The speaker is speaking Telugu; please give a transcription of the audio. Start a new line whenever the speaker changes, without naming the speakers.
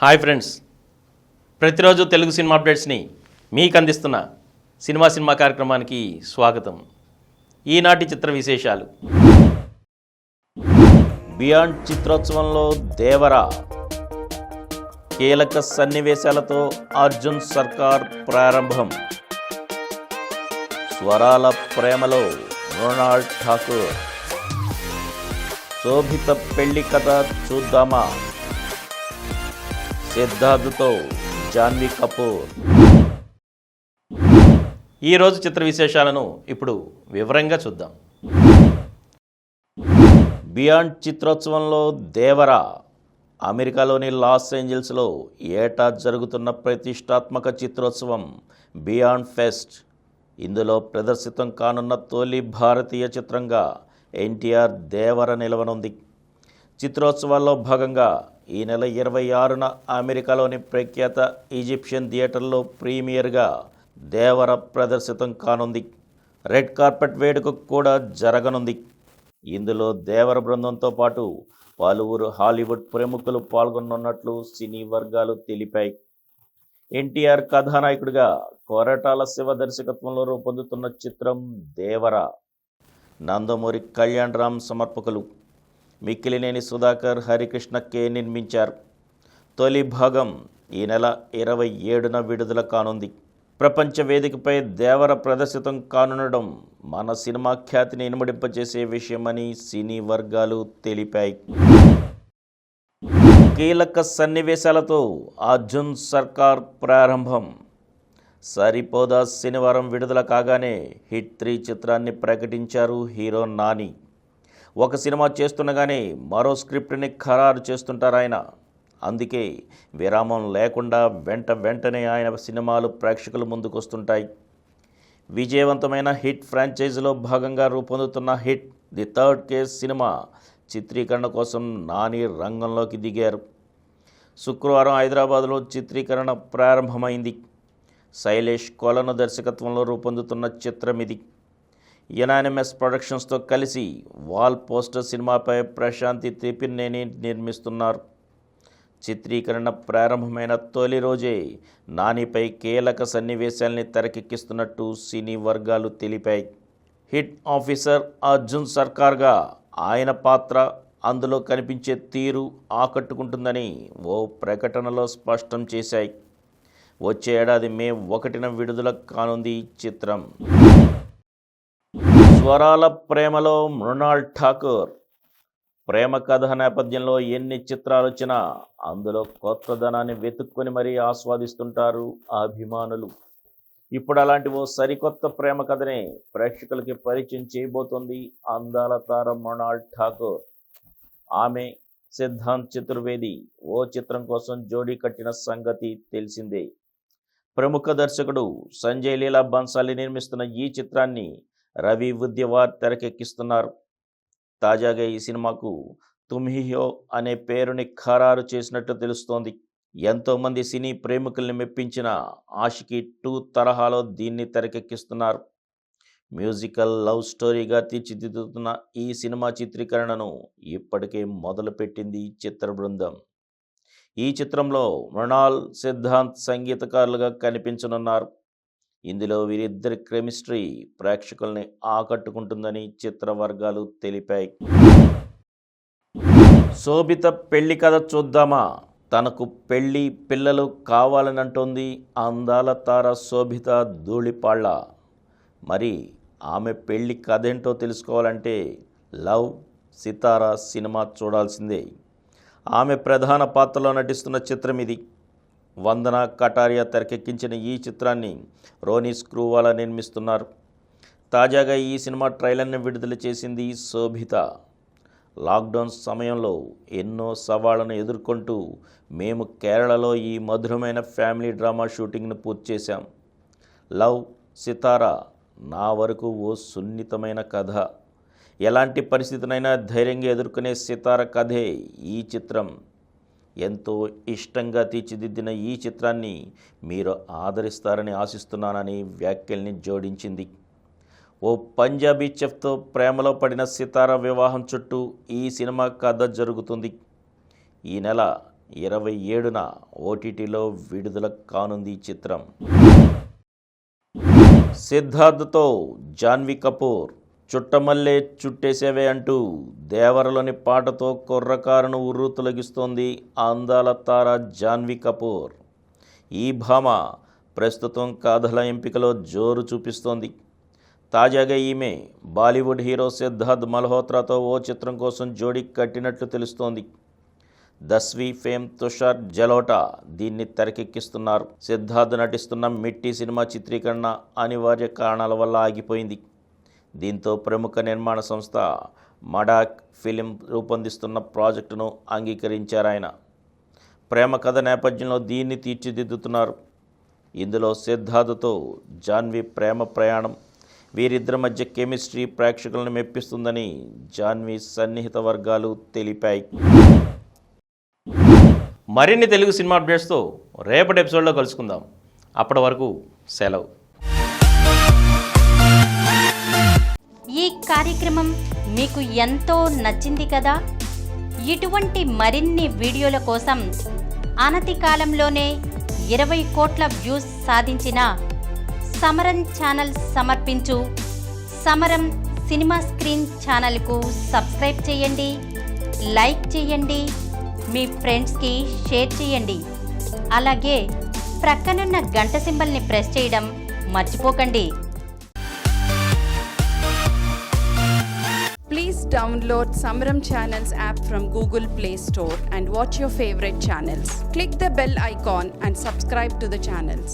హాయ్ ఫ్రెండ్స్, ప్రతిరోజు తెలుగు సినిమా అప్డేట్స్ని మీకు అందిస్తున్న సినిమా కార్యక్రమానికి స్వాగతం. ఈనాటి చిత్ర విశేషాలు. బియాండ్ చిత్రోత్సవంలో దేవరా, కీలక సన్నివేశాలతో అర్జున్ సర్కార్ ప్రారంభం. స్వరాల ప్రేమలో మృణాల్ ఠాకూర్. శోభిత పెళ్లి కథ చూద్దామా, సిద్ధార్థ్తో జాన్వీ కపూర్. ఈరోజు చిత్ర విశేషాలను ఇప్పుడు వివరంగా చూద్దాం. బియాండ్ చిత్రోత్సవంలో దేవరా, అమెరికాలోని లాస్ ఏంజల్స్లో ఏటా జరుగుతున్న ప్రతిష్టాత్మక చిత్రోత్సవం బియాండ్ ఫెస్ట్. ఇందులో ప్రదర్శితం కానున్న తొలి భారతీయ చిత్రంగా ఎన్టీఆర్ దేవర నిలవనుంది. చిత్రోత్సవాల్లో భాగంగా ఈ నెల 26న అమెరికాలోని ప్రఖ్యాత ఈజిప్షియన్ థియేటర్లో ప్రీమియర్గా దేవర ప్రదర్శితం కానుంది. రెడ్ కార్పెట్ వేడుక కూడా జరగనుంది. ఇందులో దేవర బృందంతో పాటు పలువురు హాలీవుడ్ ప్రముఖులు పాల్గొనున్నట్లు సినీ వర్గాలు తెలిపాయి. ఎన్టీఆర్ కథానాయకుడిగా కొరటాల శివ దర్శకత్వంలో రూపొందుతున్న చిత్రం దేవర. నందమూరి కళ్యాణ్ రామ్ సమర్పకులు. మిక్కిలినేని సుధాకర్, హరికృష్ణ కే నిర్మించారు. తొలి భాగం ఈ నెల 27న విడుదల కానుంది. ప్రపంచ వేదికపై దేవర ప్రదర్శితం కానుండడం మన సినిమా ఖ్యాతిని ఇనుమడింపజేసే విషయమని సినీ వర్గాలు తెలిపాయి. కీలక సన్నివేశాలతో అర్జున్ సర్కార్ ప్రారంభం. సరిపోదా శనివారం విడుదల కాగానే హిట్ 3 చిత్రాన్ని ప్రకటించారు హీరో నాని. ఒక సినిమా చేస్తుండగానే మరో స్క్రిప్ట్ని ఖరారు చేస్తుంటారు ఆయన. అందుకే విరామం లేకుండా వెంటనే ఆయన సినిమాలు ప్రేక్షకుల ముందుకు వస్తుంటాయి. విజయవంతమైన హిట్ ఫ్రాంచైజీలో భాగంగా రూపొందుతున్న hit the third case cinema చిత్రీకరణ కోసం నాని రంగంలోకి దిగారు. శుక్రవారం హైదరాబాద్లో చిత్రీకరణ ప్రారంభమైంది. శైలేష్ కొలను దర్శకత్వంలో రూపొందుతున్న చిత్రం ఇది. యునానిమస్ ప్రొడక్షన్స్తో కలిసి వాల్ పోస్టర్ సినిమాపై ప్రశాంతి త్రిపినేని నిర్మిస్తున్నారు. చిత్రీకరణ ప్రారంభమైన తొలి రోజే నానిపై కీలక సన్నివేశాల్ని తెరకెక్కిస్తున్నట్టు సినీ వర్గాలు తెలిపాయి. హిట్ ఆఫీసర్ అర్జున్ సర్కార్గా ఆయన పాత్ర, అందులో కనిపించే తీరు ఆకట్టుకుంటుందని ఓ ప్రకటనలో స్పష్టం చేశాయి. వచ్చే ఏడాది మే 1న విడుదల కానుంది చిత్రం. స్వరాల ప్రేమలో మృణాల్ ఠాకూర్. ప్రేమ కథ నేపథ్యంలో ఎన్ని చిత్రాలు వచ్చినా అందులో కొత్తదనాన్ని వెతుక్కొని మరీ ఆస్వాదిస్తుంటారు అభిమానులు. ఇప్పుడు అలాంటి ఓ సరికొత్త ప్రేమ కథనే ప్రేక్షకులకి పరిచయం చేయబోతోంది అందాల తార మృణాల్ ఠాకూర్. ఆమె సిద్ధాంత్ చతుర్వేది ఓ చిత్రం కోసం జోడీ కట్టిన సంగతి తెలిసిందే. ప్రముఖ దర్శకుడు సంజయ్ లీలా బన్సాలి నిర్మిస్తున్న ఈ చిత్రాన్ని రవి ఉద్యవార్ తెరకెక్కిస్తున్నారు. తాజాగా ఈ సినిమాకు తుమ్ హీ హో అనే పేరుని ఖరారు చేసినట్టు తెలుస్తోంది. ఎంతోమంది సినీ ప్రేమికుల్ని మెప్పించిన ఆషికీ 2 తరహాలో దీన్ని తెరకెక్కిస్తున్నారు. మ్యూజికల్ లవ్ స్టోరీగా తీర్చిదిద్దుతున్న ఈ సినిమా చిత్రీకరణను ఇప్పటికే మొదలుపెట్టింది చిత్ర బృందం. ఈ చిత్రంలో మృణాల్, సిద్ధాంత్ సంగీతకారులుగా కనిపించనున్నారు. ఇందులో వీరిద్దరి కెమిస్ట్రీ ప్రేక్షకుల్ని ఆకట్టుకుంటుందని చిత్ర వర్గాలు తెలిపాయి. శోభిత పెళ్లి కథ చూద్దామా, తనకు పెళ్లి పిల్లలు కావాలనంటోంది అందాల తార శోభిత ధూళిపాళ్ల. మరి ఆమె పెళ్లి కథేంటో తెలుసుకోవాలంటే లవ్ సితారా సినిమా చూడాల్సిందే. ఆమె ప్రధాన పాత్రలో నటిస్తున్న చిత్రం ఇది. వందన కటారియా తెరకెక్కించిన ఈ చిత్రాన్ని రోనీ స్క్రూవాలా నిర్మిస్తున్నారు. తాజాగా ఈ సినిమా ట్రైలర్ని విడుదల చేసింది శోభిత. లాక్డౌన్ సమయంలో ఎన్నో సవాళ్లను ఎదుర్కొంటూ మేము కేరళలో ఈ మధురమైన ఫ్యామిలీ డ్రామా షూటింగ్ను పూర్తి చేశాం. లవ్ సితారా నా వరకు ఓ సున్నితమైన కథ. ఎలాంటి పరిస్థితినైనా ధైర్యంగా ఎదుర్కొనే సితార కథే ఈ చిత్రం. ఎంతో ఇష్టంగా తీర్చిదిద్దిన ఈ చిత్రాన్ని మీరు ఆదరిస్తారని ఆశిస్తున్నానని వ్యాఖ్యల్ని జోడించింది. ఓ పంజాబీ చెఫ్తో ప్రేమలో పడిన సితార వివాహం చుట్టూ ఈ సినిమా కథ జరుగుతుంది. ఈ నెల 27న ఓటీటీలో విడుదల కానుంది ఈ చిత్రం. సిద్ధార్థ్తో జాన్వీ కపూర్ చుట్టమల్లే చుట్టేసేవే అంటూ దేవరలోని పాటతో కుర్రకారును ఉర్రూతొలగిస్తోంది అందాల తార జాన్వీ కపూర్. ఈ భామ ప్రస్తుతం కథల ఎంపికలో జోరు చూపిస్తోంది. తాజాగా ఈమె బాలీవుడ్ హీరో సిద్ధార్థ్ మల్హోత్రాతో ఓ చిత్రం కోసం జోడీ కట్టినట్లు తెలుస్తోంది. దస్వీ ఫేమ్ తుషార్ జలోటా దీన్ని తెరకెక్కిస్తున్నారు. సిద్ధార్థ్ నటిస్తున్న మిట్టి సినిమా చిత్రీకరణ అనివార్య కారణాల వల్ల ఆగిపోయింది. దీంతో ప్రముఖ నిర్మాణ సంస్థ మడాక్ ఫిలిం రూపొందిస్తున్న ప్రాజెక్టును అంగీకరించారాయన. ప్రేమ కథ నేపథ్యంలో దీన్ని తీర్చిదిద్దుతున్నారు. ఇందులో సిద్ధార్థ్తో జాన్వీ ప్రేమ ప్రయాణం, వీరిద్దరి మధ్య కెమిస్ట్రీ ప్రేక్షకులను మెప్పిస్తుందని జాన్వీ సన్నిహిత వర్గాలు తెలిపాయి. మరిన్ని తెలుగు సినిమా అప్డేట్స్తో రేపటి ఎపిసోడ్లో కలుసుకుందాం. అప్పటి వరకు సెలవు.
ఈ కార్యక్రమం మీకు ఎంతో నచ్చింది కదా. ఇటువంటి మరిన్ని వీడియోల కోసం అనతి కాలంలోనే 20 కోట్ల వ్యూస్ సాధించిన సమరం ఛానల్ సమర్పించు సమరం సినిమా స్క్రీన్ ఛానల్కు సబ్స్క్రైబ్ చేయండి, లైక్ చేయండి, మీ ఫ్రెండ్స్కి షేర్ చేయండి. అలాగే ప్రక్కనున్న గంట సింబల్ని ప్రెస్ చేయడం మర్చిపోకండి.
Please download Samaram Channels app from Google Play Store and watch your favorite channels. Click the bell icon and subscribe to the channels.